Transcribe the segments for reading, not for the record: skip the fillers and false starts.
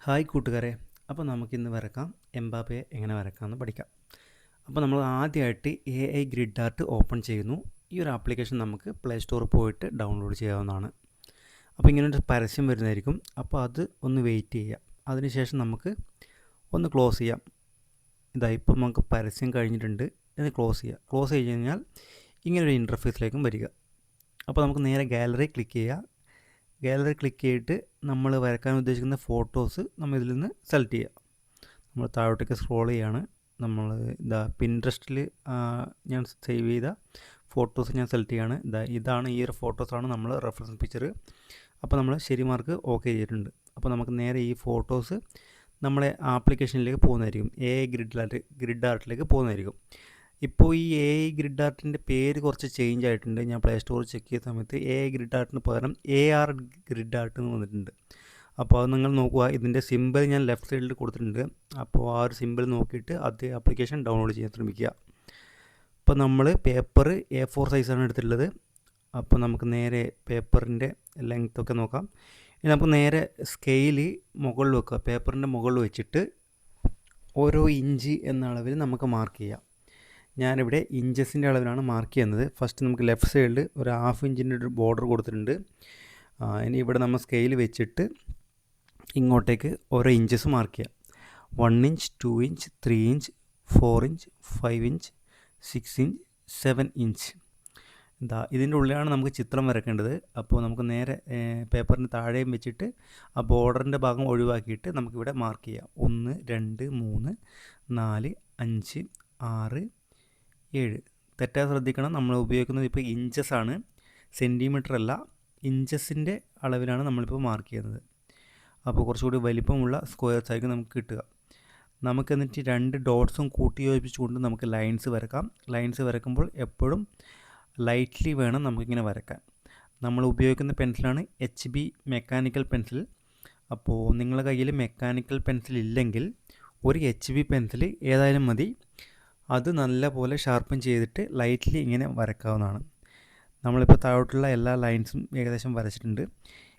Hi കൂട്ടുകാരെ, അപ്പോൾ നമുക്കിന്ന് വരക്കാം എംബാപ്പയെ എങ്ങനെ വരക്കാമെന്ന് പഠിക്കാം. അപ്പോൾ നമ്മൾ ആദ്യമായിട്ട് AI ഗ്രിഡ് ആർട്ട് ഓപ്പൺ ചെയ്യുന്നു. ഈ ഒരു ആപ്ലിക്കേഷൻ നമുക്ക് പ്ലേ സ്റ്റോറിൽ പോയിട്ട് ഡൗൺലോഡ് ചെയ്യാവുന്നതാണ്. അപ്പോൾ ഇങ്ങനൊരു പരസ്യം വരുന്നതായിരിക്കും. അപ്പോൾ അത് ഒന്ന് വെയിറ്റ് ചെയ്യുക. അതിനുശേഷം നമുക്ക് ഒന്ന് ക്ലോസ് ചെയ്യാം. ഇപ്പം നമുക്ക് പരസ്യം കഴിഞ്ഞിട്ടുണ്ട്. ഇത് ക്ലോസ് ചെയ്യുക. ക്ലോസ് ചെയ്ത് കഴിഞ്ഞാൽ ഇങ്ങനൊരു ഇൻ്റർഫേസിലേക്കും വരിക. അപ്പോൾ നമുക്ക് നേരെ ഗാലറി ക്ലിക്ക് ചെയ്യുക. ഗാലറി ക്ലിക്ക് ചെയ്തിട്ട് നമ്മൾ വരക്കാൻ ഉദ്ദേശിക്കുന്ന ഫോട്ടോസ് നമ്മൾ ഇതിൽ നിന്ന് സെലക്ട് ചെയ്യുക. നമ്മൾ താഴോട്ടേക്ക് സ്ക്രോൾ ചെയ്യാണ്. നമ്മൾ പിൻട്രസ്റ്റിൽ ഞാൻ സേവ് ചെയ്ത ഫോട്ടോസ് ഞാൻ സെലക്ട് ചെയ്യാണ്. ഇതാണ് ഈ ഒരു ഫോട്ടോസാണ് നമ്മൾ റെഫറൻസ് പിക്ചർ. അപ്പോൾ നമ്മൾ ശരി മാർക്ക് ഓക്കെ ചെയ്തിട്ടുണ്ട്. അപ്പോൾ നമുക്ക് നേരെ ഈ ഫോട്ടോസ് നമ്മളെ ആപ്ലിക്കേഷനിലേക്ക് പോകുന്നതായിരിക്കും. AI ഗ്രിഡ് ആർട്ടിലേക്ക് പോകുന്നതായിരിക്കും. ഇപ്പോൾ ഈ AI ഗ്രിഡ് ആർട്ടിൻ്റെ പേര് കുറച്ച് ചേഞ്ച് ആയിട്ടുണ്ട്. ഞാൻ പ്ലേ സ്റ്റോറിൽ ചെക്ക് ചെയ്ത സമയത്ത് AI ഗ്രിഡ് ആർട്ടിന് പകരം AR ഗ്രിഡ് ആർട്ട് എന്ന് വന്നിട്ടുണ്ട്. അപ്പോൾ അത് നിങ്ങൾ നോക്കുക. ഇതിൻ്റെ സിമ്പിൾ ഞാൻ ലെഫ്റ്റ് സൈഡിൽ കൊടുത്തിട്ടുണ്ട്. അപ്പോൾ ആ ഒരു സിമ്പിൾ നോക്കിയിട്ട് അതേ ആപ്ലിക്കേഷൻ ഡൗൺലോഡ് ചെയ്യാൻ ശ്രമിക്കുക. ഇപ്പോൾ നമ്മൾ പേപ്പർ A4 സൈസാണ് എടുത്തിട്ടുള്ളത്. അപ്പോൾ നമുക്ക് നേരെ പേപ്പറിൻ്റെ ലെങ്ത്തൊക്കെ നോക്കാം. ഇനി നമുക്ക് നേരെ സ്കെയിൽ മുകളിൽ വെക്കുക. പേപ്പറിൻ്റെ മുകളിൽ വെച്ചിട്ട് ഓരോ ഇഞ്ച് എന്ന അളവിൽ നമുക്ക് മാർക്ക് ചെയ്യാം. ഞാനിവിടെ ഇഞ്ചസിൻ്റെ അളവിലാണ് മാർക്ക് ചെയ്യുന്നത്. ഫസ്റ്റ് നമുക്ക് ലെഫ്റ്റ് സൈഡിൽ ഒരു 1/2 ഇഞ്ചിൻ്റെ ഒരു ബോർഡർ കൊടുത്തിട്ടുണ്ട്. ഇനി ഇവിടെ നമ്മൾ സ്കെയിൽ വെച്ചിട്ട് ഇങ്ങോട്ടേക്ക് ഓരോ ഇഞ്ചസ് മാർക്ക് ചെയ്യാം. 1 inch, 2 inch, 3 inch, 4 inch, 5 inch, 6 inch, 7 inch. ഇതിൻ്റെ ഉള്ളിലാണ് നമുക്ക് ചിത്രം വരക്കേണ്ടത്. അപ്പോൾ നമുക്ക് നേരെ പേപ്പറിന് താഴെയും വെച്ചിട്ട് ആ ബോർഡറിൻ്റെ ഭാഗം ഒഴിവാക്കിയിട്ട് നമുക്കിവിടെ മാർക്ക് ചെയ്യാം. 1, 2, 3, 4, 5, 6, 7. തെറ്റാതെ ശ്രദ്ധിക്കണം. നമ്മൾ ഉപയോഗിക്കുന്നത് ഇപ്പോൾ ഇഞ്ചസാണ്, സെൻറ്റിമീറ്റർ അല്ല. ഇഞ്ചസിൻ്റെ അളവിലാണ് നമ്മളിപ്പോൾ മാർക്ക് ചെയ്യുന്നത്. അപ്പോൾ കുറച്ചുകൂടി വലിപ്പമുള്ള സ്ക്വയർസ് ആയിരിക്കും നമുക്ക് കിട്ടുക. നമുക്ക് എന്നിട്ട് 2 ഡോട്ട്സും കൂട്ടി യോജിപ്പിച്ചുകൊണ്ട് നമുക്ക് ലൈൻസ് വരക്കാം. ലൈൻസ് വരക്കുമ്പോൾ എപ്പോഴും ലൈറ്റ്ലി വേണം നമുക്കിങ്ങനെ വരക്കാൻ. നമ്മൾ ഉപയോഗിക്കുന്ന പെൻസിലാണ് HB മെക്കാനിക്കൽ പെൻസിൽ. അപ്പോൾ നിങ്ങളുടെ കയ്യിൽ മെക്കാനിക്കൽ പെൻസിൽ ഇല്ലെങ്കിൽ ഒരു HB പെൻസിൽ ഏതായാലും മതി. അത് നല്ല പോലെ ഷാർപ്പൻ ചെയ്തിട്ട് ലൈറ്റ്ലി ഇങ്ങനെ വരക്കാവുന്നതാണ്. നമ്മളിപ്പോൾ താഴോട്ടുള്ള എല്ലാ ലൈൻസും ഏകദേശം വരച്ചിട്ടുണ്ട്.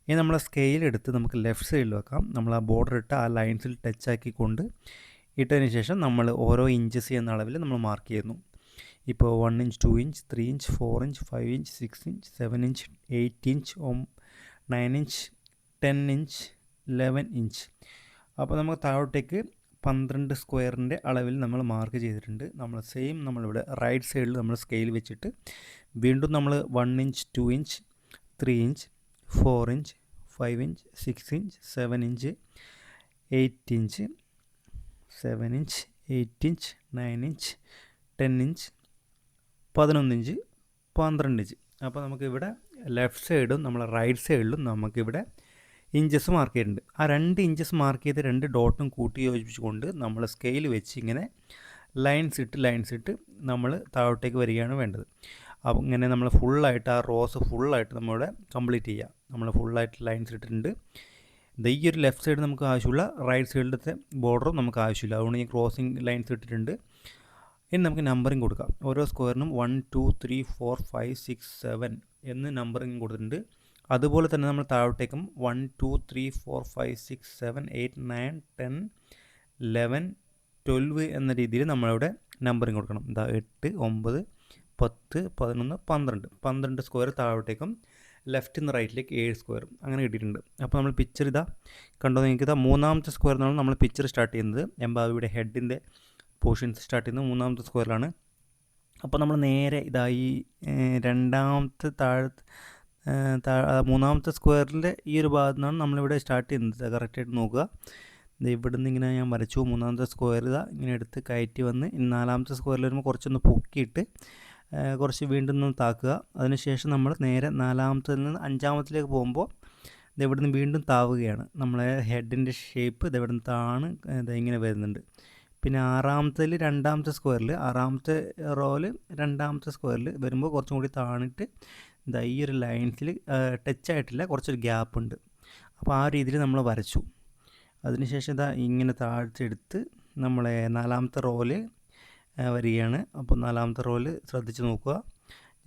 ഇനി നമ്മൾ സ്കെയിൽ എടുത്ത് നമുക്ക് ലെഫ്റ്റ് സൈഡിൽ വെക്കാം. നമ്മൾ ആ ബോർഡർ ഇട്ട് ആ ലൈൻസിൽ ടച്ച് ആക്കിക്കൊണ്ട് ഇട്ടതിന് ശേഷം നമ്മൾ ഓരോ ഇഞ്ചസ് എന്ന അളവിൽ നമ്മൾ മാർക്ക് ചെയ്യുന്നു. ഇപ്പോൾ 1 inch, 2 inch, 3 inch, 4 inch, 5 inch, 6 inch, 7 inch, 8 inch, 9 inch, 10 inch, 11 inch. അപ്പോൾ നമുക്ക് താഴോട്ടേക്ക് 12 സ്ക്വയറിൻ്റെ അളവിൽ നമ്മൾ മാർക്ക് ചെയ്തിട്ടുണ്ട്. നമ്മളിവിടെ റൈറ്റ് സൈഡിൽ നമ്മൾ സ്കെയിൽ വെച്ചിട്ട് വീണ്ടും നമ്മൾ 1 inch, 2 inch, 3 inch, 4 inch, 5 inch, 6 inch, 7 inch, 8 inch, 7 inch, 8 inch, 9 inch, 10 inch, 11 inch, 12 inch. അപ്പോൾ നമുക്കിവിടെ ലെഫ്റ്റ് സൈഡും നമ്മൾ റൈറ്റ് സൈഡിലും നമുക്കിവിടെ ഇഞ്ചസ് മാർക്ക് ചെയ്തിട്ടുണ്ട്. ആ 2 ഇഞ്ചസ് മാർക്ക് ചെയ്ത് 2 ഡോട്ടും കൂട്ടി യോജിപ്പിച്ചുകൊണ്ട് നമ്മൾ സ്കെയിൽ വെച്ച് ഇങ്ങനെ ലൈൻസ് ഇട്ട് നമ്മൾ താഴോട്ടേക്ക് വരികയാണ് വേണ്ടത്. അപ്പോൾ ഇങ്ങനെ നമ്മൾ ഫുള്ളായിട്ട് ആ റോസ് ഫുള്ളായിട്ട് നമ്മളിവിടെ കംപ്ലീറ്റ് ചെയ്യുക. നമ്മൾ ഫുള്ളായിട്ട് ലൈൻസ് ഇട്ടിട്ടുണ്ട്. ഈ ഒരു ലെഫ്റ്റ് സൈഡ് നമുക്ക് ആവശ്യമില്ല, റൈറ്റ് സൈഡിലത്തെ ബോർഡറും നമുക്ക് ആവശ്യമില്ല. അതുകൊണ്ട് ഞാൻ ക്രോസിങ് ലൈൻസ് ഇട്ടിട്ടുണ്ട്. ഇനി നമുക്ക് നമ്പറിങ് കൊടുക്കാം. ഓരോ സ്ക്വയറിനും 1, 2, 3, 4, 5, 6, 7 എന്ന് നമ്പറിങ് കൊടുത്തിട്ടുണ്ട്. അതുപോലെ തന്നെ നമ്മൾ താഴോട്ടേക്കും 1, 2, 3, 4, 5, 6, 7, 8, 9, 10, 11, 12 എന്ന രീതിയിൽ നമ്മളിവിടെ നമ്പറിങ് കൊടുക്കണം. 8, 9, 10, 11, 12 സ്ക്വയർ താഴോട്ടേക്കും ലെഫ്റ്റിൽ നിന്ന് റൈറ്റിലേക്ക് 7 സ്ക്വയർ അങ്ങനെ കിട്ടിയിട്ടുണ്ട്. അപ്പോൾ നമ്മൾ പിക്ചർ കണ്ടോ നിങ്ങൾക്ക്. മൂന്നാമത്തെ സ്ക്വയറിൽ നിന്നാണ് നമ്മൾ പിക്ചർ സ്റ്റാർട്ട് ചെയ്യുന്നത്. എംബാബിയുടെ ഹെഡിൻ്റെ പോർഷൻസ് സ്റ്റാർട്ട് ചെയ്യുന്നത് മൂന്നാമത്തെ സ്ക്വയറിലാണ്. അപ്പോൾ നമ്മൾ നേരെ ഈ രണ്ടാമത്തെ മൂന്നാമത്തെ സ്ക്വയറിൻ്റെ ഈ ഒരു ഭാഗത്തു നിന്നാണ് നമ്മളിവിടെ സ്റ്റാർട്ട് ചെയ്യുന്നത്. കറക്റ്റായിട്ട് നോക്കുക. ഇവിടെ നിന്ന് ഇങ്ങനെ ഞാൻ വരച്ചു. മൂന്നാമത്തെ സ്ക്വയർ ഇങ്ങനെ എടുത്ത് കയറ്റി വന്ന് 4ാമത്തെ സ്ക്വയറിൽ വരുമ്പോൾ കുറച്ചൊന്ന് പൊക്കിയിട്ട് കുറച്ച് വീണ്ടും ഒന്ന് താക്കുക. അതിനുശേഷം നമ്മൾ നേരെ 4ാമത്തിൽ നിന്ന് 5ാമത്തിലേക്ക് പോകുമ്പോൾ ഇവിടെ നിന്ന് വീണ്ടും താവുകയാണ്. നമ്മളെ ഹെഡിൻ്റെ ഷേപ്പ് ഇവിടെ നിന്ന് താണ് ഇങ്ങനെ വരുന്നുണ്ട്. പിന്നെ 6ാമത്തിൽ 2ാമത്തെ സ്ക്വയറിൽ 6ാമത്തെ റോയിൽ 2ാമത്തെ സ്ക്വയറിൽ വരുമ്പോൾ കുറച്ചും കൂടി താണിട്ട് ഈ ഒരു ലൈൻസിൽ ടച്ച് ആയിട്ടില്ല, കുറച്ചൊരു ഗ്യാപ്പ് ഉണ്ട്. അപ്പോൾ ആ രീതിയിൽ നമ്മൾ വരച്ചു. അതിനുശേഷം ഇങ്ങനെ താഴ്ത്തെടുത്ത് നമ്മളെ 4ാമത്തെ റോയിൽ വരികയാണ്. അപ്പോൾ 4ാമത്തെ റോയിൽ ശ്രദ്ധിച്ച് നോക്കുക.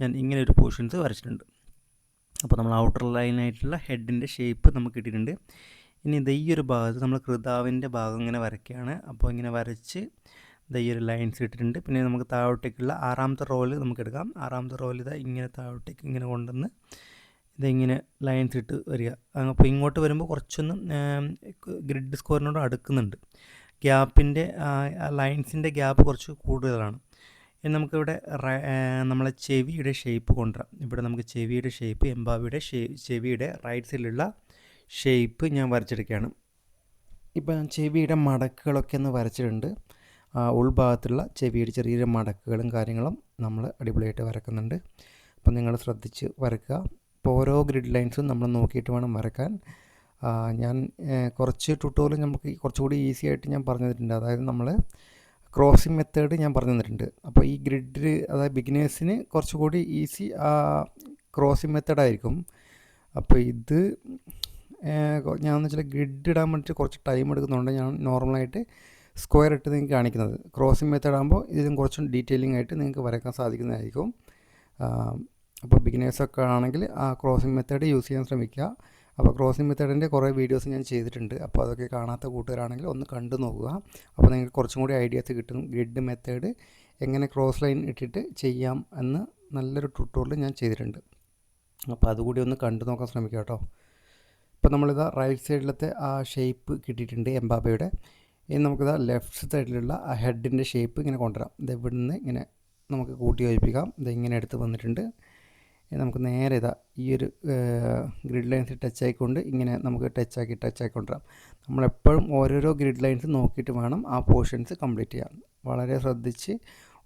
ഞാൻ ഇങ്ങനെ ഒരു പോർഷൻസ് വരച്ചിട്ടുണ്ട്. അപ്പോൾ നമ്മൾ ഔട്ടർ ലൈനായിട്ടുള്ള ഹെഡിൻ്റെ ഷേപ്പ് നമുക്ക് കിട്ടിയിട്ടുണ്ട്. ഇനി ദേ ഈ ഒരു ഭാഗത്ത് നമ്മൾ കൃതാവിൻ്റെ ഭാഗം ഇങ്ങനെ വരയ്ക്കുകയാണ്. അപ്പോൾ ഇങ്ങനെ വരച്ച് ദേ ഈ ഒരു ലൈൻസ് ഇട്ടിട്ടുണ്ട്. പിന്നെ നമുക്ക് താഴോട്ടേക്കുള്ള 6ാമത്തെ റോയിൽ നമുക്ക് എടുക്കാം. 6ാമത്തെ റോയിൽ ഇതാ ഇങ്ങനെ താഴോട്ടേക്ക് ഇങ്ങനെ കൊണ്ടുവന്ന് ഇതിങ്ങനെ ലൈൻസ് ഇട്ട് വരിക. അപ്പോൾ ഇങ്ങോട്ട് വരുമ്പോൾ കുറച്ചൊന്ന് ഗ്രിഡ് സ്ക്വയറിനോട് അടുക്കുന്നുണ്ട്. ഗ്യാപ്പിൻ്റെ ലൈൻസിൻ്റെ ഗ്യാപ്പ് കുറച്ച് കൂടുതലാണ്. ഇനി നമുക്കിവിടെ നമ്മളെ ചെവിയുടെ ഷേപ്പ് കൊണ്ടുവരാം. ഇവിടെ നമുക്ക് ചെവിയുടെ ഷേപ്പ് എംബാബിയുടെ ചെവിയുടെ റൈറ്റ് സൈഡിലുള്ള ഷേപ്പ് ഞാൻ വരച്ചെടുക്കുകയാണ്. ഇപ്പോൾ ഞാൻ ചെവിയുടെ മടക്കുകളൊക്കെ ഒന്ന് വരച്ചിട്ടുണ്ട്. ഉൾഭാഗത്തുള്ള ചെവിയുടെ ചെറിയ മടക്കുകളും കാര്യങ്ങളും നമ്മൾ അടിപൊളിയായിട്ട് വരക്കുന്നുണ്ട്. അപ്പോൾ നിങ്ങൾ ശ്രദ്ധിച്ച് വരക്കുക. ഇപ്പോൾ ഓരോ ഗ്രിഡ് ലൈൻസും നമ്മൾ നോക്കിയിട്ട് വേണം വരക്കാൻ. ഞാൻ കുറച്ച് ട്യൂട്ടോറിയൽ നമുക്ക് കുറച്ചുകൂടി ഈസി ആയിട്ട് ഞാൻ പറഞ്ഞു തന്നിട്ടുണ്ട്. അതായത് നമ്മൾ ക്രോസിംഗ് മെത്തേഡ് ഞാൻ പറഞ്ഞു തന്നിട്ടുണ്ട്. അപ്പോൾ ഈ ഗ്രിഡിൽ അതായത് ബിഗിനേഴ്സിന് കുറച്ചുകൂടി ഈസി ക്രോസിംഗ് മെത്തേഡായിരിക്കും. അപ്പോൾ ഇത് ഞാനെന്ന് വെച്ചാൽ ഗ്രിഡ് ഇടാൻ വേണ്ടിയിട്ട് കുറച്ച് ടൈം എടുക്കുന്നുണ്ട്. ഞാൻ നോർമലായിട്ട് സ്ക്വയർ ഇട്ട് നിങ്ങൾക്ക് കാണിക്കുന്നത്. ക്രോസിംഗ് മെത്തേഡ് ആകുമ്പോൾ ഇതിലും കുറച്ചും ഡീറ്റെയിലിംഗ് ആയിട്ട് നിങ്ങൾക്ക് വരയ്ക്കാൻ സാധിക്കുന്നതായിരിക്കും. അപ്പോൾ ബിഗിനേഴ്സൊക്കെ ആണെങ്കിൽ ആ ക്രോസിംഗ് മെത്തേഡ് യൂസ് ചെയ്യാൻ ശ്രമിക്കുക. അപ്പോൾ ക്രോസിംഗ് മെത്തേഡിൻ്റെ കുറേ വീഡിയോസ് ഞാൻ ചെയ്തിട്ടുണ്ട്. അപ്പോൾ അതൊക്കെ കാണാത്ത കൂട്ടുകാരാണെങ്കിൽ ഒന്ന് കണ്ടു നോക്കുക. അപ്പോൾ നിങ്ങൾക്ക് കുറച്ചും കൂടി ഐഡിയാസ് കിട്ടും. ഗ്രിഡ് മെത്തേഡ് എങ്ങനെ ക്രോസ് ലൈൻ ഇട്ടിട്ട് ചെയ്യാം എന്ന് നല്ലൊരു ട്യൂട്ടോറിയൽ ഞാൻ ചെയ്തിട്ടുണ്ട്. അപ്പോൾ അതുകൂടി ഒന്ന് കണ്ടു നോക്കാൻ ശ്രമിക്കുക കേട്ടോ. ഇപ്പോൾ നമ്മളിതാ റൈറ്റ് സൈഡിലത്തെ ആ ഷേപ്പ് കിട്ടിയിട്ടുണ്ട് എംബാബയുടെ. ഇനി നമുക്കിതാ ലെഫ്റ്റ് സൈഡിലുള്ള ആ ഹെഡിൻ്റെ ഷേപ്പ് ഇങ്ങനെ കൊണ്ടുവരാം. ഇത് ഇവിടെ നിന്ന് ഇങ്ങനെ നമുക്ക് കൂട്ടി യോജിപ്പിക്കാം. ഇത് ഇങ്ങനെ എടുത്ത് വന്നിട്ടുണ്ട്. നമുക്ക് നേരെ ഇതാ ഈ ഒരു ഗ്രിഡ് ലൈൻസ് ടച്ച് ആയിക്കൊണ്ട് ഇങ്ങനെ നമുക്ക് ടച്ച് ആയിക്കൊണ്ടിരാം. നമ്മളെപ്പോഴും ഓരോരോ ഗ്രിഡ് ലൈൻസ് നോക്കിയിട്ട് വേണം ആ പോർഷൻസ് കംപ്ലീറ്റ് ചെയ്യാൻ. വളരെ ശ്രദ്ധിച്ച്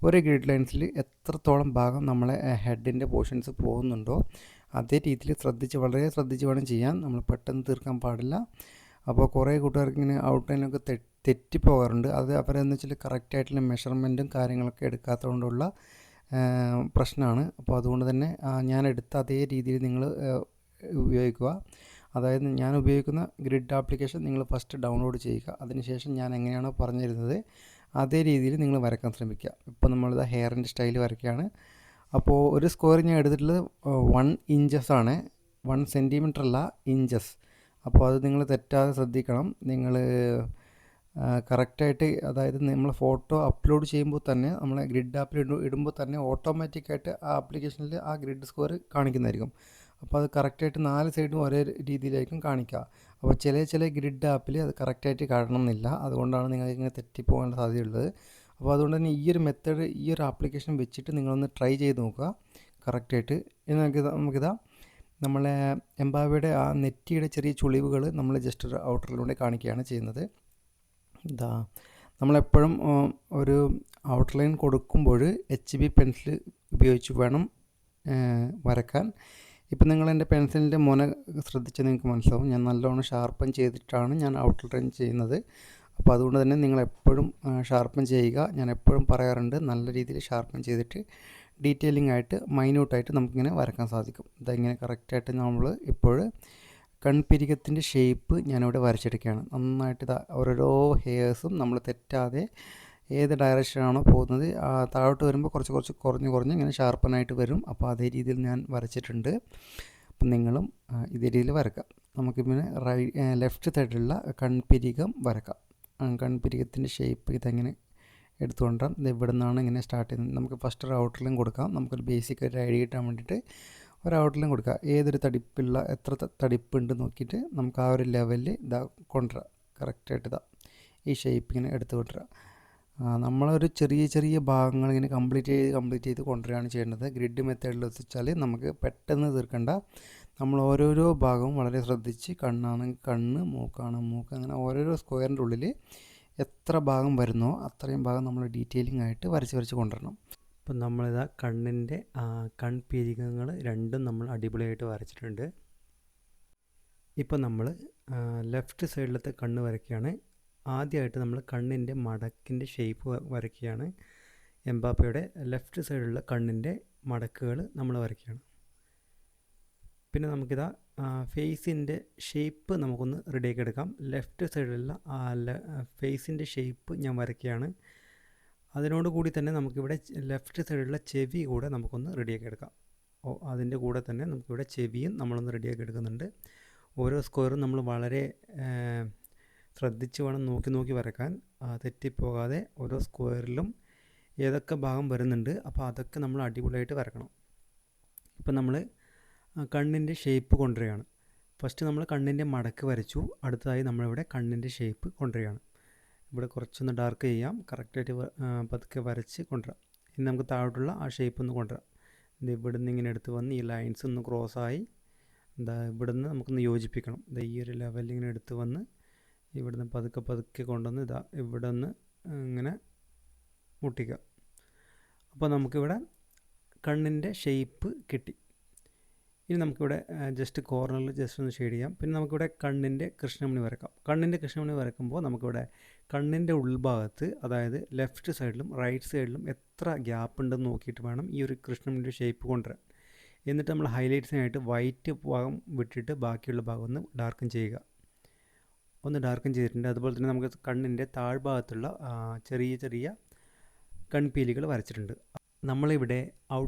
ഒരു ഗ്രിഡ് ലൈൻസിൽ എത്രത്തോളം ഭാഗം നമ്മളെ ഹെഡിൻ്റെ പോർഷൻസ് പോകുന്നുണ്ടോ അതേ രീതിയിൽ വളരെ ശ്രദ്ധിച്ച് വേണം ചെയ്യാൻ. നമ്മൾ പെട്ടെന്ന് തീർക്കാൻ പാടില്ല. അപ്പോൾ കുറേ കൂട്ടുകാർക്ക് ഇങ്ങനെ ഔട്ട്ലൈനൊക്കെ തെറ്റിപ്പോകാറുണ്ട്. അത് അവരെന്ന് വെച്ചാൽ കറക്റ്റായിട്ടുള്ള മെഷർമെൻറ്റും കാര്യങ്ങളൊക്കെ എടുക്കാത്തതുകൊണ്ടുള്ള പ്രശ്നമാണ്. അപ്പോൾ അതുകൊണ്ട് തന്നെ ഞാൻ എടുത്ത അതേ രീതിയിൽ നിങ്ങൾ ഉപയോഗിക്കുക. അതായത് ഞാൻ ഉപയോഗിക്കുന്ന ഗ്രിഡ് ആപ്ലിക്കേഷൻ നിങ്ങൾ ഫസ്റ്റ് ഡൗൺലോഡ് ചെയ്യുക. അതിനുശേഷം ഞാൻ എങ്ങനെയാണോ പറഞ്ഞു തരുന്നത് അതേ രീതിയിൽ നിങ്ങൾ വരയ്ക്കാൻ ശ്രമിക്കുക. ഇപ്പോൾ നമ്മളിത് ഹെയറിൻ്റെ സ്റ്റൈൽ വരയ്ക്കുകയാണ്. അപ്പോൾ ഒരു സ്ക്വയർ ഞാൻ എടുത്തിട്ടുള്ളത് 1 ഇഞ്ചസ് ആണ്. 1 സെൻറ്റിമീറ്റർ അല്ല, ഇഞ്ചസ്. അപ്പോൾ അത് നിങ്ങൾ തെറ്റാതെ ശ്രദ്ധിക്കണം. നിങ്ങൾ കറക്റ്റായിട്ട് അതായത് നമ്മൾ ഫോട്ടോ അപ്ലോഡ് ചെയ്യുമ്പോൾ തന്നെ നമ്മളെ ഗ്രിഡ് ആപ്പിൽ ഇടുമ്പോൾ തന്നെ ഓട്ടോമാറ്റിക്കായിട്ട് ആ ആപ്ലിക്കേഷനിൽ ആ ഗ്രിഡ് സ്കോർ കാണിക്കുന്നതായിരിക്കും. അപ്പോൾ അത് കറക്റ്റായിട്ട് 4 സൈഡും ഒരേ രീതിയിലായിരിക്കും കാണിക്കുക. അപ്പോൾ ചില ഗ്രിഡ് ആപ്പിൽ അത് കറക്റ്റായിട്ട് കാണണമെന്നില്ല. അതുകൊണ്ടാണ് നിങ്ങൾക്ക് ഇങ്ങനെ തെറ്റിപ്പോകാനുള്ള സാധ്യതയുള്ളത്. അപ്പോൾ അതുകൊണ്ട് തന്നെ ഈ ഒരു മെത്തേഡ് ഈ ഒരു ആപ്ലിക്കേഷൻ വെച്ചിട്ട് നിങ്ങളൊന്ന് ട്രൈ ചെയ്ത് നോക്കുക കറക്റ്റായിട്ട്. ഇനി നമുക്കിതാ നമ്മളെ എംബാബയുടെ ആ നെറ്റിയുടെ ചെറിയ ചുളിവുകൾ നമ്മൾ ജസ്റ്റ് ഒരു ഔട്ടറിലൂടെ കാണിക്കുകയാണ് ചെയ്യുന്നത്. ഇതാ നമ്മളെപ്പോഴും ഒരു ഔട്ട്ലൈൻ കൊടുക്കുമ്പോൾ HB പെൻസിൽ ഉപയോഗിച്ച് വേണം വരക്കാൻ. ഇപ്പം നിങ്ങൾ എൻ്റെ പെൻസിലിൻ്റെ മുന ശ്രദ്ധിച്ചാൽ നിങ്ങൾക്ക് മനസ്സിലാവും. ഞാൻ നല്ലോണം ഷാർപ്പൻ ചെയ്തിട്ടാണ് ഞാൻ ഔട്ട്ലൈൻ ചെയ്യുന്നത്. അപ്പോൾ അതുകൊണ്ട് തന്നെ നിങ്ങളെപ്പോഴും ഷാർപ്പൻ ചെയ്യുക. ഞാൻ എപ്പോഴും പറയാറുണ്ട് നല്ല രീതിയിൽ ഷാർപ്പൻ ചെയ്തിട്ട് ഡീറ്റെയിലിംഗ് ആയിട്ട് മൈന്യൂട്ടായിട്ട് നമുക്കിങ്ങനെ വരക്കാൻ സാധിക്കും. ഇതെങ്ങനെ കറക്റ്റായിട്ട് നമ്മൾ ഇപ്പോൾ കൺപിരികത്തിൻ്റെ ഷേപ്പ് ഞാനിവിടെ വരച്ചെടുക്കുകയാണ്. നന്നായിട്ട് ഓരോരോ ഹെയർസും നമ്മൾ തെറ്റാതെ ഏത് ഡയറക്ഷനാണോ പോകുന്നത് താഴോട്ട് വരുമ്പോൾ കുറച്ച് കുറഞ്ഞ് ഇങ്ങനെ ഷാർപ്പനായിട്ട് വരും. അപ്പോൾ അതേ രീതിയിൽ ഞാൻ വരച്ചിട്ടുണ്ട്. അപ്പം നിങ്ങളും ഇതേ രീതിയിൽ വരക്കാം. നമുക്കിങ്ങനെ ലെഫ്റ്റ് സൈഡിലുള്ള കൺപിരികം വരക്കാം. കൺപിരികത്തിൻ്റെ ഷേപ്പ് ഇതെങ്ങനെ എടുത്തുകൊണ്ടാം. ഇത് ഇവിടെ നിന്നാണ് ഇങ്ങനെ സ്റ്റാർട്ട് ചെയ്യുന്നത്. നമുക്ക് ഫസ്റ്റ് ഒരു ഔട്ടർലൈൻ കൊടുക്കാം. നമുക്കൊരു ബേസിക് ഒരു ഐഡിയ കിട്ടാൻ വേണ്ടിയിട്ട് ഒരു ഔട്ടർലൈൻ കൊടുക്കുക. ഏതൊരു തടിപ്പുള്ള എത്ര തടിപ്പുണ്ട് നോക്കിയിട്ട് നമുക്ക് ആ ഒരു ലെവലിൽ കൊണ്ടുവരാം. കറക്റ്റായിട്ട് ഈ ഷേപ്പ് ഇങ്ങനെ എടുത്ത് കൊണ്ടുവരാം. നമ്മളൊരു ചെറിയ ഭാഗങ്ങൾ ഇങ്ങനെ കംപ്ലീറ്റ് ചെയ്ത് കൊണ്ടുവരികയാണ് ചെയ്യേണ്ടത്. ഗ്രിഡ് മെത്തേഡിൽ വെച്ചാൽ നമുക്ക് പെട്ടെന്ന് തീർക്കേണ്ട. നമ്മൾ ഓരോരോ ഭാഗവും വളരെ ശ്രദ്ധിച്ച് കണ്ണാണെങ്കിൽ കണ്ണ്, മൂക്കാണ് മൂക്ക്, അങ്ങനെ ഓരോരോ സ്ക്വയറിൻ്റെ ഉള്ളിൽ എത്ര ഭാഗം വരുന്നോ അത്രയും ഭാഗം നമ്മൾ ഡീറ്റെയിലിംഗ് ആയിട്ട് വരച്ച് കൊണ്ടുവരണം. ഇപ്പം നമ്മളിതാ കണ്ണിൻ്റെ കൺപീരികങ്ങൾ രണ്ടും നമ്മൾ അടിപൊളിയായിട്ട് വരച്ചിട്ടുണ്ട്. ഇപ്പം നമ്മൾ ലെഫ്റ്റ് സൈഡിലത്തെ കണ്ണ് വരയ്ക്കുകയാണ്. ആദ്യമായിട്ട് നമ്മൾ കണ്ണിൻ്റെ മടക്കിൻ്റെ ഷേപ്പ് വരയ്ക്കുകയാണ്. എംബാപ്പയുടെ ലെഫ്റ്റ് സൈഡിലുള്ള കണ്ണിൻ്റെ മടക്കുകൾ നമ്മൾ വരയ്ക്കുകയാണ്. പിന്നെ നമുക്കിതാ ഫേസിൻ്റെ ഷേപ്പ് നമുക്കൊന്ന് റെഡിയാക്കി എടുക്കാം. ലെഫ്റ്റ് സൈഡിലുള്ള ഫേസിൻ്റെ ഷേപ്പ് ഞാൻ വരയ്ക്കുകയാണ്. അതിനോട് കൂടി തന്നെ നമുക്കിവിടെ ലെഫ്റ്റ് സൈഡിലുള്ള ചെവി കൂടെ നമുക്കൊന്ന് റെഡിയാക്കി എടുക്കാം. അതിൻ്റെ കൂടെ തന്നെ നമുക്കിവിടെ ചെവിയും നമ്മളൊന്ന് റെഡിയാക്കി എടുക്കുന്നുണ്ട്. ഓരോ സ്ക്വയറും നമ്മൾ വളരെ ശ്രദ്ധിച്ച് വേണം നോക്കി നോക്കി വരയ്ക്കാൻ. തെറ്റിപ്പോകാതെ ഓരോ സ്ക്വയറിലും ഏതൊക്കെ ഭാഗം വരുന്നുണ്ട് അപ്പോൾ അതൊക്കെ നമ്മൾ അടിപൊളിയായിട്ട് വരക്കണം. ഇപ്പം നമ്മൾ കണ്ണിൻ്റെ ഷേപ്പ് കൊണ്ടുവരികയാണ്. ഫസ്റ്റ് നമ്മൾ കണ്ണിൻ്റെ മടക്ക് വരച്ചു. അടുത്തതായി നമ്മളിവിടെ കണ്ണിൻ്റെ ഷേപ്പ് കൊണ്ടുവരികയാണ്. ഇവിടെ കുറച്ചൊന്ന് ഡാർക്ക് ചെയ്യാം. കറക്റ്റായിട്ട് പതുക്കെ വരച്ച് കൊണ്ടുവരാം. ഇനി നമുക്ക് താഴോട്ടുള്ള ആ ഷേപ്പ് ഒന്ന് കൊണ്ടുവരാം. ഇത് ഇവിടെ നിന്ന് ഇങ്ങനെ എടുത്ത് വന്ന് ഈ ലൈൻസ് ഒന്ന് ക്രോസായി ഇവിടെ നിന്ന് നമുക്കൊന്ന് യോജിപ്പിക്കണം. ഈ ഒരു ലെവലിൽ ഇങ്ങനെ എടുത്ത് വന്ന് ഇവിടുന്ന് പതുക്കെ പതുക്കെ കൊണ്ടുവന്ന് ഇവിടെ നിന്ന് ഇങ്ങനെ മുട്ടിക്കുക. അപ്പോൾ നമുക്കിവിടെ കണ്ണിൻ്റെ ഷേപ്പ് കിട്ടി. ഇനി നമുക്കിവിടെ ജസ്റ്റ് കോർണറിൽ ജസ്റ്റ് ഒന്ന് ഷെയ്ഡ് ചെയ്യാം. പിന്നെ നമുക്കിവിടെ കണ്ണിൻ്റെ കൃഷ്ണമണി വരക്കാം. കണ്ണിൻ്റെ കൃഷ്ണമണി വരക്കുമ്പോൾ നമുക്കിവിടെ കണ്ണിൻ്റെ ഉൾഭാഗത്ത്, അതായത് ലെഫ്റ്റ് സൈഡിലും റൈറ്റ് സൈഡിലും എത്ര ഗ്യാപ്പ് ഉണ്ടെന്ന് നോക്കിയിട്ട് വേണം ഈ ഒരു കൃഷ്ണമണിയുടെ ഷേപ്പ് കൊണ്ടുവരാൻ. എന്നിട്ട് നമ്മൾ ഹൈലൈറ്റ്സിനായിട്ട് വൈറ്റ് ഭാഗം വിട്ടിട്ട് ബാക്കിയുള്ള ഭാഗം ഒന്ന് ഡാർക്കൻ ചെയ്യുക. ഒന്ന് ഡാർക്കൻ ചെയ്തിട്ടുണ്ട്. അതുപോലെ തന്നെ നമുക്ക് കണ്ണിൻ്റെ താഴ്ഭാഗത്തുള്ള ചെറിയ ചെറിയ കൺപീലികൾ വരച്ചിട്ടുണ്ട്. നമ്മളിവിടെ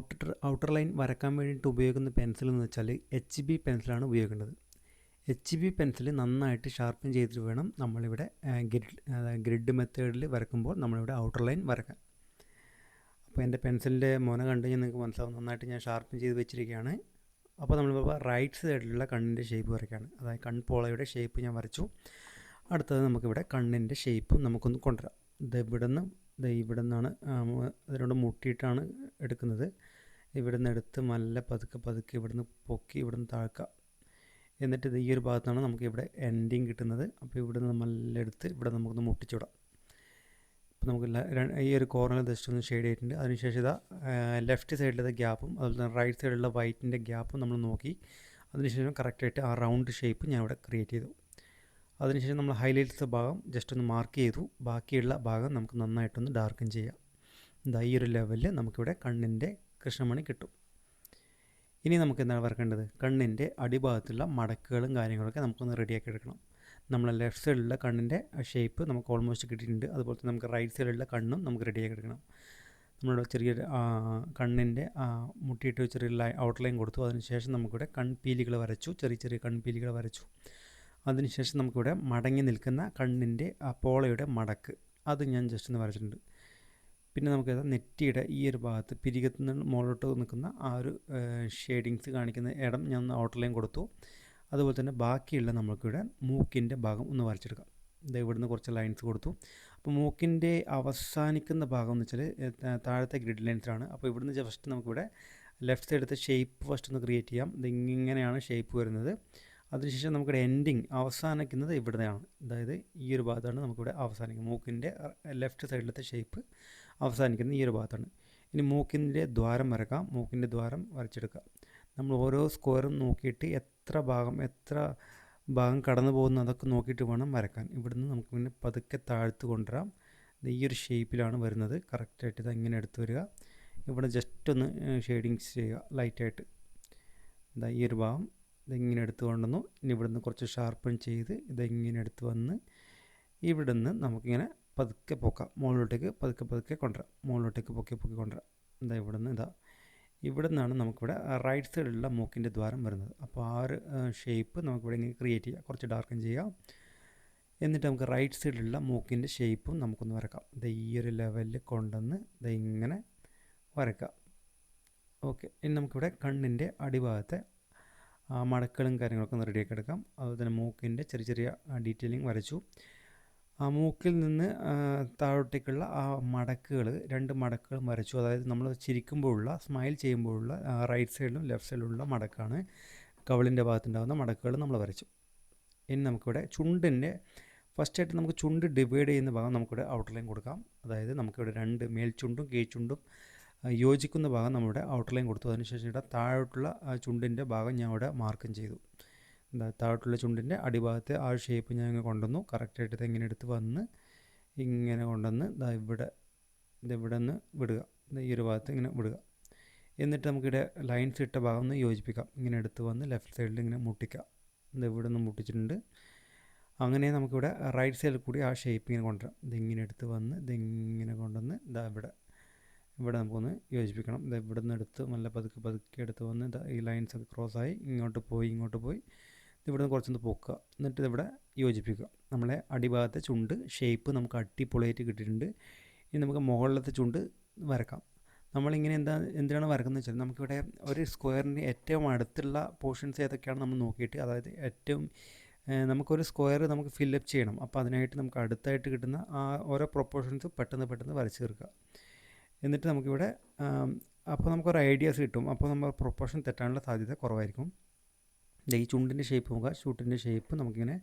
ഔട്ടർ ലൈൻ വരക്കാൻ വേണ്ടിയിട്ട് ഉപയോഗിക്കുന്ന പെൻസിൽ എന്ന് വെച്ചാൽ HB പെൻസിലാണ് ഉപയോഗിക്കേണ്ടത്. HB പെൻസിൽ നന്നായിട്ട് ഷാർപ്പൻ ചെയ്തിട്ട് വേണം നമ്മളിവിടെ ഗ്രിഡ് മെത്തേഡിൽ വരക്കുമ്പോൾ നമ്മളിവിടെ ഔട്ടർ ലൈൻ വരക്കാൻ. അപ്പോൾ എൻ്റെ പെൻസിലിൻ്റെ മുന കണ്ടു കഴിഞ്ഞാൽ നിങ്ങൾക്ക് മനസ്സിലാവും, നന്നായിട്ട് ഞാൻ ഷാർപ്പൻ ചെയ്ത് വെച്ചിരിക്കുകയാണ്. അപ്പോൾ നമ്മളിപ്പോൾ റൈറ്റ് സൈഡിലുള്ള കണ്ണിൻ്റെ ഷേപ്പ് വരയ്ക്കുകയാണ്. അതായത് കൺപോളയുടെ ഷേപ്പ് ഞാൻ വരച്ചു. അടുത്തത് നമുക്കിവിടെ കണ്ണിൻ്റെ ഷേപ്പും നമുക്കൊന്ന് കൊണ്ടുവരാം. ഇവിടെ നിന്നാണ് അതിനോട് മുട്ടിയിട്ടാണ് എടുക്കുന്നത്. ഇവിടെ നിന്ന് എടുത്ത് നല്ല പതുക്കെ ഇവിടെ നിന്ന് പൊക്കി ഇവിടെ നിന്ന് താഴ്ക്കുക. എന്നിട്ട് ഈ ഒരു ഭാഗത്താണ് നമുക്ക് ഇവിടെ എൻഡിങ് കിട്ടുന്നത്. അപ്പോൾ ഇവിടെ നിന്ന് നല്ല എടുത്ത് ഇവിടെ നമുക്കൊന്ന് മുട്ടിച്ചുവിടാം. അപ്പോൾ നമുക്ക് ഈ ഒരു കോർണർ ജസ്റ്റ് ഒന്ന് ഷെയ്ഡ് ചെയ്തിട്ടുണ്ട്. അതിനുശേഷം ലെഫ്റ്റ് സൈഡിലത്തെ ഗ്യാപ്പും അതുപോലെ തന്നെ റൈറ്റ് സൈഡിലുള്ള വൈറ്റിൻ്റെ ഗ്യാപ്പും നമ്മൾ നോക്കി. അതിനുശേഷം കറക്റ്റായിട്ട് ആ റൗണ്ട് ഷേപ്പ് ഞാൻ ഇവിടെ ക്രിയേറ്റ് ചെയ്തു. അതിനുശേഷം നമ്മൾ ഹൈലൈറ്റ്സ് ഭാഗം ജസ്റ്റ് ഒന്ന് മാർക്ക് ചെയ്തു. ബാക്കിയുള്ള ഭാഗം നമുക്ക് നന്നായിട്ടൊന്ന് ഡാർക്കൻ ചെയ്യാം. ഈ ഒരു ലെവലിൽ നമുക്കിവിടെ കണ്ണിൻ്റെ കൃഷ്ണമണി കിട്ടും. ഇനി നമുക്ക് എന്താണ് വരക്കേണ്ടത്? കണ്ണിൻ്റെ അടിഭാഗത്തുള്ള മടക്കുകളും കാര്യങ്ങളൊക്കെ നമുക്കൊന്ന് റെഡിയാക്കി എടുക്കണം. നമ്മൾ ലെഫ്റ്റ് സൈഡിലുള്ള കണ്ണിൻ്റെ ഷേപ്പ് നമുക്ക് ഓൾമോസ്റ്റ് കിട്ടിയിട്ടുണ്ട്. അതുപോലെ തന്നെ നമുക്ക് റൈറ്റ് സൈഡിലുള്ള കണ്ണും നമുക്ക് റെഡിയാക്കി എടുക്കണം. നമ്മുടെ ചെറിയൊരു കണ്ണിൻ്റെ മുട്ടിയിട്ട് ചെറിയ ഔട്ട് ലൈൻ കൊടുത്തു. അതിനുശേഷം നമുക്കിവിടെ കൺപീലികൾ വരച്ചു. ചെറിയ കൺപീലികൾ വരച്ചു. അതിനുശേഷം നമുക്കിവിടെ മടങ്ങി നിൽക്കുന്ന കണ്ണിൻ്റെ പോളയുടെ മടക്ക് അത് ഞാൻ ജസ്റ്റ് ഒന്ന് വരച്ചിട്ടുണ്ട്. പിന്നെ നമുക്ക് നെറ്റിയുടെ ഈ ഒരു ഭാഗത്ത് പിരികത്ത് നിന്ന് മുകളിലോട്ട് നിൽക്കുന്ന ആ ഒരു ഷെയ്ഡിങ്സ് കാണിക്കുന്ന ഇടം ഞാൻ ഒന്ന് ഔട്ട്ലൈൻ കൊടുത്തു. അതുപോലെ തന്നെ ബാക്കിയുള്ള നമുക്കിവിടെ മൂക്കിൻ്റെ ഭാഗം ഒന്ന് വരച്ചെടുക്കാം. ഇവിടുന്ന് കുറച്ച് ലൈൻസ് കൊടുത്തു. അപ്പോൾ മൂക്കിൻ്റെ അവസാനിക്കുന്ന ഭാഗം എന്ന് വെച്ചാൽ താഴത്തെ ഗ്രിഡ് ലൈൻസാണ്. അപ്പോൾ ഇവിടുന്ന് ജസ്റ്റ് നമുക്കിവിടെ ലെഫ്റ്റ് സൈഡത്തെ ഷേപ്പ് ഫസ്റ്റ് ഒന്ന് ക്രിയേറ്റ് ചെയ്യാം. ഇങ്ങനെയാണ് ഷേപ്പ് വരുന്നത്. അതിനുശേഷം നമുക്കിവിടെ എൻഡിങ് അവസാനിക്കുന്നത് ഇവിടെയാണ്. അതായത് ഈ ഒരു ഭാഗത്താണ് നമുക്കിവിടെ അവസാനിക്കുന്നത്. മൂക്കിൻ്റെ ലെഫ്റ്റ് സൈഡിലത്തെ ഷേപ്പ് അവസാനിക്കുന്നത് ഈ ഒരു ഭാഗത്താണ്. ഇനി മൂക്കിൻ്റെ ദ്വാരം വരക്കാം. മൂക്കിൻ്റെ ദ്വാരം വരച്ചെടുക്കുക. നമ്മൾ ഓരോ സ്ക്വയറും നോക്കിയിട്ട് എത്ര ഭാഗം കടന്നു പോകുന്നു അതൊക്കെ നോക്കിയിട്ട് വേണം വരക്കാൻ. ഇവിടുന്ന് നമുക്ക് പിന്നെ പതുക്കെ താഴ്ത്ത് കൊണ്ടുവരാം. ഈ ഒരു ഷേപ്പിലാണ് വരുന്നത്. കറക്റ്റായിട്ട് ഇത് ഇങ്ങനെ എടുത്ത് വരിക. ഇവിടെ ജസ്റ്റ് ഒന്ന് ഷെയ്ഡിങ്സ് ചെയ്യുക ലൈറ്റായിട്ട്. ഈ ഒരു ഭാഗം ഇതിങ്ങനെ എടുത്ത് കൊണ്ടുവന്നു. ഇനി ഇവിടുന്ന് കുറച്ച് ഷാർപ്പൺ ചെയ്ത് ഇതിങ്ങനെ എടുത്ത് വന്ന് ഇവിടുന്ന് നമുക്കിങ്ങനെ പതുക്കെ പൊക്കാം. മുകളിലോട്ടേക്ക് പതുക്കെ കൊണ്ടുവരാം. മുകളിലോട്ടേക്ക് പൊക്കി കൊണ്ടുവരാം. ഇവിടെ നിന്നാണ് നമുക്കിവിടെ റൈറ്റ് സൈഡിലുള്ള മൂക്കിൻ്റെ ദ്വാരം വരുന്നത്. അപ്പോൾ ആ ഒരു ഷേപ്പ് നമുക്കിവിടെ ഇങ്ങനെ ക്രിയേറ്റ് ചെയ്യാം. കുറച്ച് ഡാർക്കൻ ചെയ്യാം. എന്നിട്ട് നമുക്ക് റൈറ്റ് സൈഡിലുള്ള മൂക്കിൻ്റെ ഷേപ്പും നമുക്കൊന്ന് വരക്കാം. ഈ ഒരു ലെവലിൽ കൊണ്ടുവന്ന് ഇങ്ങനെ വരക്കാം. ഓക്കെ. ഇനി നമുക്കിവിടെ കണ്ണിൻ്റെ അടിഭാഗത്തെ മടക്കുകളും കാര്യങ്ങളൊക്കെ ഒന്ന് റെഡിയാക്കി എടുക്കാം. അതുപോലെ തന്നെ മൂക്കിൻ്റെ ചെറിയ ഡീറ്റെയിലിംഗ് വരച്ചു. ആ മൂക്കിൽ നിന്ന് താഴോട്ടേക്കുള്ള ആ മടക്കുകൾ 2 മടക്കുകളും വരച്ചു. അതായത് നമ്മൾ ചിരിക്കുമ്പോഴുള്ള സ്മൈൽ ചെയ്യുമ്പോഴുള്ള റൈറ്റ് സൈഡിലും ലെഫ്റ്റ് സൈഡിലുള്ള മടക്കാണ്. കവിളിൻ്റെ ഭാഗത്തുണ്ടാകുന്ന മടക്കുകൾ നമ്മൾ വരച്ചു. ഇനി നമുക്കിവിടെ ചുണ്ടിൻ്റെ ഫസ്റ്റായിട്ട് നമുക്ക് ചുണ്ട് ഡിവൈഡ് ചെയ്യുന്ന ഭാഗം നമുക്കിവിടെ ഔട്ട്ലൈൻ കൊടുക്കാം. അതായത് നമുക്കിവിടെ 2 മേൽചുണ്ടും കീഴ്ചുണ്ടും യോജിക്കുന്ന ഭാഗം നമ്മുടെ ഔട്ട്ലൈൻ കൊടുത്തു. അതിനുശേഷം ഇവിടെ താഴോട്ടുള്ള ചുണ്ടിൻ്റെ ഭാഗം ഞാൻ ഇവിടെ മാർക്കും ചെയ്തു. താഴോട്ടുള്ള ചുണ്ടിൻ്റെ അടിഭാഗത്തെ ആ ഷേപ്പ് ഞാൻ ഇങ്ങനെ കൊണ്ടുവന്നു. കറക്റ്റായിട്ട് ഇതെങ്ങനെ എടുത്ത് വന്ന് ഇങ്ങനെ കൊണ്ടുവന്ന് ഇവിടെ നിന്ന് വിടുക. ഈ ഒരു ഭാഗത്ത് ഇങ്ങനെ വിടുക. എന്നിട്ട് നമുക്കിവിടെ ലൈൻസ് ഇട്ട ഭാഗം ഒന്ന് യോജിപ്പിക്കാം. ഇങ്ങനെ എടുത്ത് വന്ന് ലെഫ്റ്റ് സൈഡിൽ ഇങ്ങനെ മുട്ടിക്കാം. ഇവിടെ നിന്ന് മുട്ടിച്ചിട്ടുണ്ട്. അങ്ങനെ നമുക്കിവിടെ റൈറ്റ് സൈഡിൽ കൂടി ആ ഷേപ്പ് ഇങ്ങനെ കൊണ്ടുവരാം. ഇതിങ്ങനെ എടുത്ത് വന്ന് ഇതിങ്ങനെ കൊണ്ടുവന്ന് ഇവിടെ നമുക്കൊന്ന് യോജിപ്പിക്കണം. ഇവിടെ നിന്ന് എടുത്ത് നല്ല പതുക്കെ എടുത്ത് വന്ന് ഈ ലൈൻസൊക്കെ ക്രോസായി ഇങ്ങോട്ട് പോയി ഇവിടുന്ന് കുറച്ചൊന്ന് പൊക്കുക, എന്നിട്ട് ഇവിടെ യോജിപ്പിക്കുക. നമ്മളെ അടിഭാഗത്തെ ചുണ്ട് ഷേപ്പ് നമുക്ക് അടിപൊളിയായിട്ട് കിട്ടിയിട്ടുണ്ട്. ഇനി നമുക്ക് മുകളിലത്തെ ചുണ്ട് വരക്കാം. നമ്മളിങ്ങനെ എന്തിനാണ് വരക്കുന്നത് വെച്ചാൽ നമുക്കിവിടെ ഒരു സ്ക്വയറിന് ഏറ്റവും അടുത്തുള്ള പോർഷൻസ് ഏതൊക്കെയാണ് നമ്മൾ നോക്കിയിട്ട്, അതായത് ഏറ്റവും നമുക്കൊരു സ്ക്വയർ നമുക്ക് ഫില്ലപ്പ് ചെയ്യണം. അപ്പോൾ അതിനായിട്ട് നമുക്ക് അടുത്തായിട്ട് കിട്ടുന്ന ആ ഓരോ പ്രൊപ്പോർഷൻസ് പെട്ടെന്ന് വരച്ച് തീർക്കുക. എന്നിട്ട് നമുക്കിവിടെ അപ്പോൾ നമുക്കൊരു ഐഡിയാസ് കിട്ടും. അപ്പോൾ നമ്മൾ പ്രൊപ്പോർഷൻ തെറ്റാനുള്ള സാധ്യത കുറവായിരിക്കും. ഈ ചുണ്ടിൻ്റെ ഷേപ്പ് നോക്കുക. ചുണ്ടിൻ്റെ ഷേപ്പ് നമുക്കിങ്ങനെ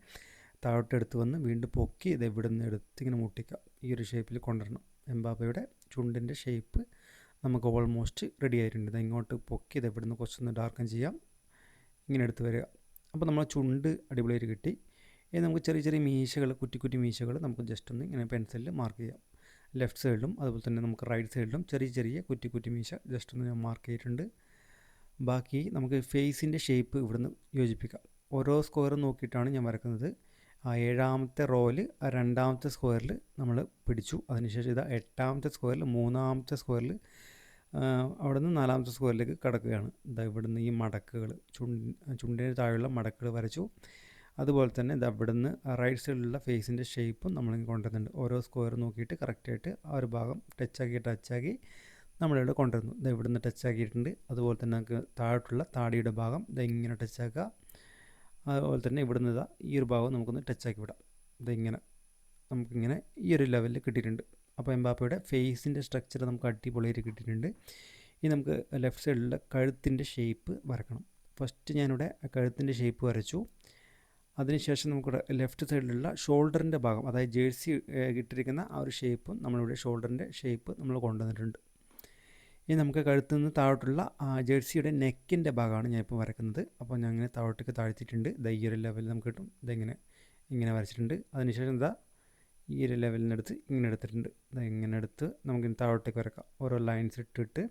താഴോട്ടെടുത്ത് വന്ന് വീണ്ടും പൊക്കി ഇത് ഇവിടെ നിന്ന് എടുത്ത് ഇങ്ങനെ മുട്ടിക്കുക. ഈ ഒരു ഷേപ്പിൽ കൊണ്ടുവരണം. എംബാപ്പയുടെ ചുണ്ടിൻ്റെ ഷേപ്പ് നമുക്ക് ഓൾമോസ്റ്റ് റെഡി ആയിട്ടുണ്ട്. ഇത് ഇങ്ങോട്ട് പൊക്കി ഇത് ഇവിടെ നിന്ന് കുറച്ചൊന്ന് ഡാർക്കൻ ചെയ്യാം. ഇങ്ങനെ എടുത്ത് വരിക. അപ്പോൾ നമ്മൾ ചുണ്ട് അടിപൊളിയായിട്ട് കിട്ടി. ഇനി നമുക്ക് ചെറിയ ചെറിയ മീശകൾ, കുറ്റി മീശകൾ നമുക്ക് ജസ്റ്റ് ഒന്ന് ഇങ്ങനെ പെൻസിലിൽ മാർക്ക് ചെയ്യാം. ലെഫ്റ്റ് സൈഡിലും അതുപോലെ തന്നെ നമുക്ക് റൈറ്റ് സൈഡിലും ചെറിയ കുറ്റി മീശ ജസ്റ്റ് ഒന്ന് ഞാൻ മാർക്ക് ചെയ്തിട്ടുണ്ട്. ബാക്കി നമുക്ക് ഫേസിൻ്റെ ഷേപ്പ് ഇവിടുന്ന് യോജിപ്പിക്കാം. ഓരോ സ്ക്വയർ നോക്കിയിട്ടാണ് ഞാൻ വരക്കുന്നത്. ആ 7ാമത്തെ റോയിൽ ആ 2ാമത്തെ സ്ക്വയറിൽ നമ്മൾ പിടിച്ചു. അതിനുശേഷം ഇതാ 8ാമത്തെ സ്ക്വയറിൽ 3ാമത്തെ സ്ക്വയറിൽ അവിടെ നിന്ന് 4ാമത്തെ സ്ക്വയറിലേക്ക് കടക്കുകയാണ്. ഇതാ ഇവിടുന്ന് ഈ മടക്കുകൾ ചുണ്ടിന് താഴെയുള്ള മടക്കുകൾ വരച്ചു. അതുപോലെ തന്നെ ഇത് അവിടുന്ന് റൈറ്റ് സൈഡിലുള്ള ഫേസിൻ്റെ ഷേപ്പും നമ്മളിങ്ങനെ കൊണ്ടുവരുന്നുണ്ട്. ഓരോ സ്ക്വയർ നോക്കിയിട്ട് കറക്റ്റായിട്ട് ആ ഒരു ഭാഗം ടച്ചാക്കി നമ്മളിവിടെ കൊണ്ടുവരുന്നു. ഇത് ഇവിടുന്ന് ടച്ചാക്കിയിട്ടുണ്ട്. അതുപോലെ തന്നെ നമുക്ക് താഴോട്ടുള്ള താടിയുടെ ഭാഗം ഇത് ഇങ്ങനെ ടച്ചാക്കുക. അതുപോലെ തന്നെ ഇവിടുന്ന് ഇതാ ഈ ഒരു ഭാഗം നമുക്കൊന്ന് ടച്ചാക്കി വിടാം. ഇതിങ്ങനെ നമുക്കിങ്ങനെ ഈ ഒരു ലെവലിൽ കിട്ടിയിട്ടുണ്ട്. അപ്പോൾ എംബാപ്പയുടെ ഫേസിൻ്റെ സ്ട്രക്ചർ നമുക്ക് അടിപൊളിയായിട്ട് കിട്ടിയിട്ടുണ്ട്. ഇനി നമുക്ക് ലെഫ്റ്റ് സൈഡിലുള്ള കഴുത്തിൻ്റെ ഷേപ്പ് വരക്കണം. ഫസ്റ്റ് ഞാനിവിടെ കഴുത്തിൻ്റെ ഷേപ്പ് വരച്ചു. അതിനുശേഷം നമുക്കിവിടെ ലെഫ്റ്റ് സൈഡിലുള്ള ഷോൾഡറിൻ്റെ ഭാഗം, അതായത് ജേഴ്സി ഇട്ടിരിക്കുന്ന ആ ഒരു ഷേപ്പും നമ്മളിവിടെ ഷോൾഡറിൻ്റെ ഷേപ്പ് നമ്മൾ കൊണ്ടുവന്നിട്ടുണ്ട്. ഇനി നമുക്ക് കഴുത്തിൽ നിന്ന് താഴോട്ടുള്ള ജേഴ്സിയുടെ നെക്കിൻ്റെ ഭാഗമാണ് ഞാനിപ്പോൾ വരക്കുന്നത്. അപ്പോൾ ഞാൻ ഇങ്ങനെ താഴോട്ടേക്ക് താഴ്ത്തിയിട്ടുണ്ട്. ഈ ഒരു ലെവലിൽ നമുക്ക് കിട്ടും. ഇങ്ങനെ വരച്ചിട്ടുണ്ട്. അതിനുശേഷം ഈ ഒരു ലെവലിനടുത്ത് ഇങ്ങനെ എടുത്തിട്ടുണ്ട്. ഇങ്ങനെ എടുത്ത് നമുക്ക് താഴോട്ടേക്ക് വരക്കാം. ഓരോ ലൈൻസ് ഇട്ടിട്ട്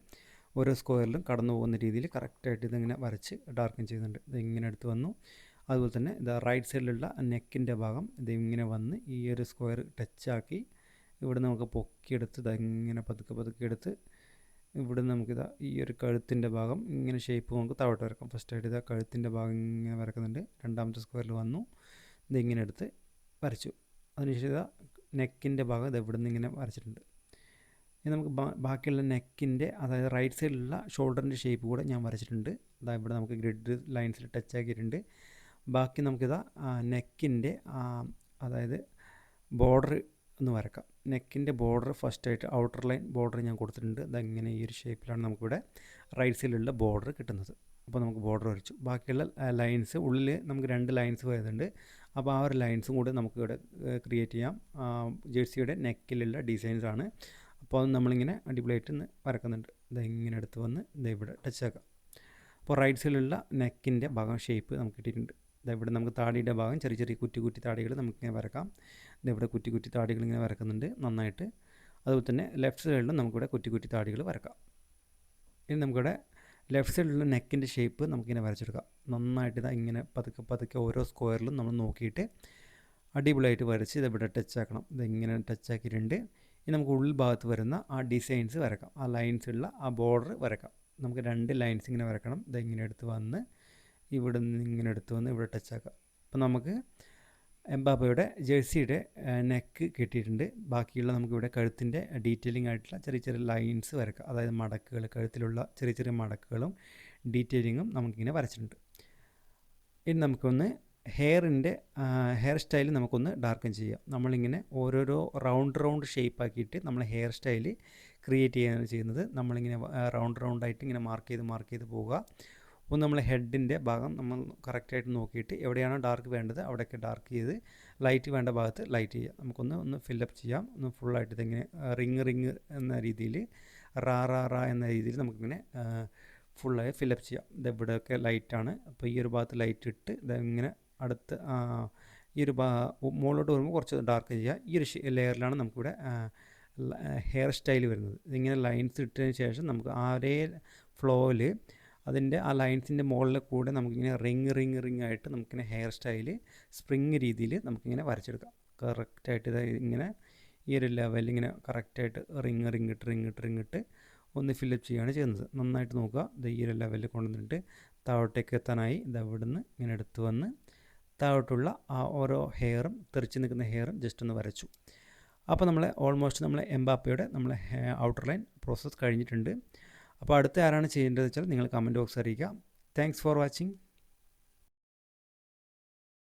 ഓരോ സ്ക്വയറിലും കടന്നു പോകുന്ന രീതിയിൽ കറക്റ്റായിട്ട് ഇതിങ്ങനെ വരച്ച് ഡാർക്കൻ ചെയ്യുന്നുണ്ട്. ഇങ്ങനെ എടുത്ത് വന്നു. അതുപോലെ തന്നെ റൈറ്റ് സൈഡിലുള്ള നെക്കിൻ്റെ ഭാഗം ഇങ്ങനെ വന്ന് ഈ ഒരു സ്ക്വയർ ടച്ചാക്കി ഇവിടെ നമുക്ക് പൊക്കിയെടുത്ത് ഇങ്ങനെ പതുക്കെ എടുത്ത് ഇവിടെ നമുക്കിതാ ഈ ഒരു കഴുത്തിൻ്റെ ഭാഗം ഇങ്ങനെ ഷേപ്പ് നമുക്ക് താഴോട്ട് വരക്കാം. ഫസ്റ്റായിട്ട് കഴുത്തിൻ്റെ ഭാഗം ഇങ്ങനെ വരക്കുന്നുണ്ട്. 2ാമത്തെ സ്ക്വയറിൽ വന്നു. ഇങ്ങനെ എടുത്ത് വരച്ചു. അതിനുശേഷം നെക്കിൻ്റെ ഭാഗം ഇവിടെ നിന്ന് ഇങ്ങനെ വരച്ചിട്ടുണ്ട്. ഇനി നമുക്ക് ബാക്കിയുള്ള നെക്കിൻ്റെ, അതായത് റൈറ്റ് സൈഡിലുള്ള ഷോൾഡറിൻ്റെ ഷേപ്പ് കൂടെ ഞാൻ വരച്ചിട്ടുണ്ട്. ഇവിടെ നമുക്ക് ഗ്രിഡ് ലൈൻസിൽ ടച്ച് ആക്കിയിട്ടുണ്ട്. ബാക്കി നമുക്കിതാ നെക്കിൻ്റെ അതായത് ബോർഡർ ഒന്ന് വരക്കാം. നെക്കിൻ്റെ ബോർഡർ ഫസ്റ്റായിട്ട് ഔട്ടർ ലൈൻ ബോർഡർ ഞാൻ കൊടുത്തിട്ടുണ്ട്. ഇങ്ങനെ ഈ ഒരു ഷേപ്പിലാണ് നമുക്കിവിടെ റൈറ്റ് സൈഡിലുള്ള ബോർഡർ കിട്ടുന്നത്. അപ്പോൾ നമുക്ക് ബോർഡർ വരച്ചു. ബാക്കിയുള്ള ലൈൻസ് ഉള്ളിൽ നമുക്ക് 2 ലൈൻസ് വരുന്നുണ്ട്. അപ്പോൾ ആ ഒരു ലൈൻസും കൂടെ നമുക്കിവിടെ ക്രിയേറ്റ് ചെയ്യാം. ജേഴ്സിയുടെ നെക്കിലുള്ള ഡിസൈൻസ് ആണ്. അപ്പോൾ അത് നമ്മളിങ്ങനെ അടിപൊളിയായിട്ട് വരക്കുന്നുണ്ട്. ഇങ്ങനെ എടുത്ത് വന്ന് ഇവിടെ ടച്ച് ആക്കാം. അപ്പോൾ റൈറ്റ് സൈഡിലുള്ള നെക്കിൻ്റെ ഭാഗം ഷേപ്പ് നമുക്ക് കിട്ടിയിട്ടുണ്ട്. ഇവിടെ നമുക്ക് താടിയുടെ ഭാഗം ചെറിയ കുറ്റി താടികൾ നമുക്കിങ്ങനെ വരക്കാം. ഇവിടെ കുറ്റി താടികൾ ഇങ്ങനെ വരക്കുന്നുണ്ട് നന്നായിട്ട്. അതുപോലെ തന്നെ ലെഫ്റ്റ് സൈഡിലും നമുക്കിവിടെ കുറ്റി താടികൾ വരക്കാം. ഇനി നമുക്കിവിടെ ലെഫ്റ്റ് സൈഡിലുള്ള നെക്കിൻ്റെ ഷേപ്പ് നമുക്കിങ്ങനെ വരച്ചെടുക്കാം. നന്നായിട്ട് ഇങ്ങനെ പതുക്കെ ഓരോ സ്ക്വയറിലും നമ്മൾ നോക്കിയിട്ട് അടിപൊളിയായിട്ട് വരച്ച് ഇവിടെ ടച്ച് ആക്കണം. ഇങ്ങനെ ടച്ച് ആക്കിയിട്ടുണ്ട്. ഇനി നമുക്ക് ഉൾഭാഗത്ത് വരുന്ന ആ ഡിസൈൻസ് വരക്കാം. ആ ലൈൻസുള്ള ആ ബോർഡർ വരക്കാം. നമുക്ക് 2 ലൈൻസ് ഇങ്ങനെ വരക്കണം. ഇങ്ങനെ എടുത്ത് വന്ന് ഇവിടെ നിന്ന് ഇങ്ങനെ എടുത്ത് വന്ന് ഇവിടെ ടച്ച് ആക്കാം. അപ്പോൾ നമുക്ക് എംബാപ്പയുടെ ജേഴ്സിയുടെ നെക്ക് കിട്ടിയിട്ടുണ്ട്. ബാക്കിയുള്ള നമുക്കിവിടെ കഴുത്തിൻ്റെ ഡീറ്റെയിലിംഗ് ആയിട്ടുള്ള ചെറിയ ലൈൻസ് വരക്കാം. അതായത് മടക്കുകൾ, കഴുത്തിലുള്ള ചെറിയ മടക്കുകളും ഡീറ്റെയിലിങ്ങും നമുക്കിങ്ങനെ വരച്ചിട്ടുണ്ട്. ഇനി നമുക്കൊന്ന് ഹെയർ സ്റ്റൈൽ നമുക്കൊന്ന് ഡാർക്കൻ ചെയ്യാം. നമ്മളിങ്ങനെ ഓരോരോ റൗണ്ട് ഷേപ്പ് ആക്കിയിട്ട് നമ്മൾ ഹെയർ സ്റ്റൈൽ ക്രിയേറ്റ് ചെയ്യുകയാണ് ചെയ്യുന്നത്. നമ്മളിങ്ങനെ റൗണ്ടായിട്ട് ഇങ്ങനെ മാർക്ക് ചെയ്ത് പോവുക. ഒന്ന് നമ്മൾ ഹെഡിൻ്റെ ഭാഗം നമ്മൾ കറക്റ്റായിട്ട് നോക്കിയിട്ട് എവിടെയാണോ ഡാർക്ക് വേണ്ടത് അവിടെയൊക്കെ ഡാർക്ക് ചെയ്ത് ലൈറ്റ് വേണ്ട ഭാഗത്ത് ലൈറ്റ് ചെയ്യുക. നമുക്കൊന്ന് ഫില്ലപ്പ് ചെയ്യാം. ഒന്ന് ഫുള്ളായിട്ട് ഇതിങ്ങനെ റിങ് എന്ന രീതിയിൽ റാ എന്ന രീതിയിൽ നമുക്കിങ്ങനെ ഫുള്ളായി ഫില്ലപ്പ് ചെയ്യാം. ഇവിടെയൊക്കെ ലൈറ്റാണ്. അപ്പോൾ ഈ ഒരു ഭാഗത്ത് ലൈറ്റ് ഇട്ട് ഇങ്ങനെ അടുത്ത് ഈ ഒരു മുകളിലോട്ട് വരുമ്പോൾ കുറച്ച് ഡാർക്ക് ചെയ്യുക. ഈ ഒരു ലെയറിലാണ് നമുക്കിവിടെ ഹെയർ സ്റ്റൈൽ വരുന്നത്. ഇതിങ്ങനെ ലൈൻസ് ഇട്ടതിന് ശേഷം നമുക്ക് ഒരേ ഫ്ലോയിൽ അതിൻ്റെ ആ ലൈൻസിൻ്റെ മുകളിൽ കൂടെ നമുക്കിങ്ങനെ റിങ് ആയിട്ട് നമുക്കിങ്ങനെ ഹെയർ സ്റ്റൈൽ സ്പ്രിങ് രീതിയിൽ നമുക്കിങ്ങനെ വരച്ചെടുക്കാം. കറക്റ്റായിട്ട് ഇങ്ങനെ ഈ ഒരു ലെവലിൽ ഇങ്ങനെ കറക്റ്റായിട്ട് റിങ് ഇട്ട് ഒന്ന് ഫില്ലപ്പ് ചെയ്യുകയാണ് ചെയ്യുന്നത്. നന്നായിട്ട് നോക്കുക. ഈ ഒരു ലെവലിൽ കൊണ്ടുവന്നിട്ട് താഴോട്ടേക്ക് എത്താനായി ഇവിടുന്ന് ഇങ്ങനെ എടുത്ത് വന്ന് താഴോട്ടുള്ള ആ ഓരോ ഹെയറും തെറിച്ച് നിൽക്കുന്ന ഹെയറും ജസ്റ്റ് ഒന്ന് വരച്ചു. അപ്പോൾ നമ്മൾ ഓൾമോസ്റ്റ് നമ്മൾ എംബാപ്പയുടെ നമ്മളെ ഔട്ടർ ലൈൻ പ്രോസസ്സ് കഴിഞ്ഞിട്ടുണ്ട്. അപ്പോൾ അടുത്ത ആരാണ് ചെയ്യേണ്ടതെന്ന് വെച്ചാൽ നിങ്ങൾ കമൻറ്റ് ബോക്സ് അറിയിക്കുക. Thanks for watching.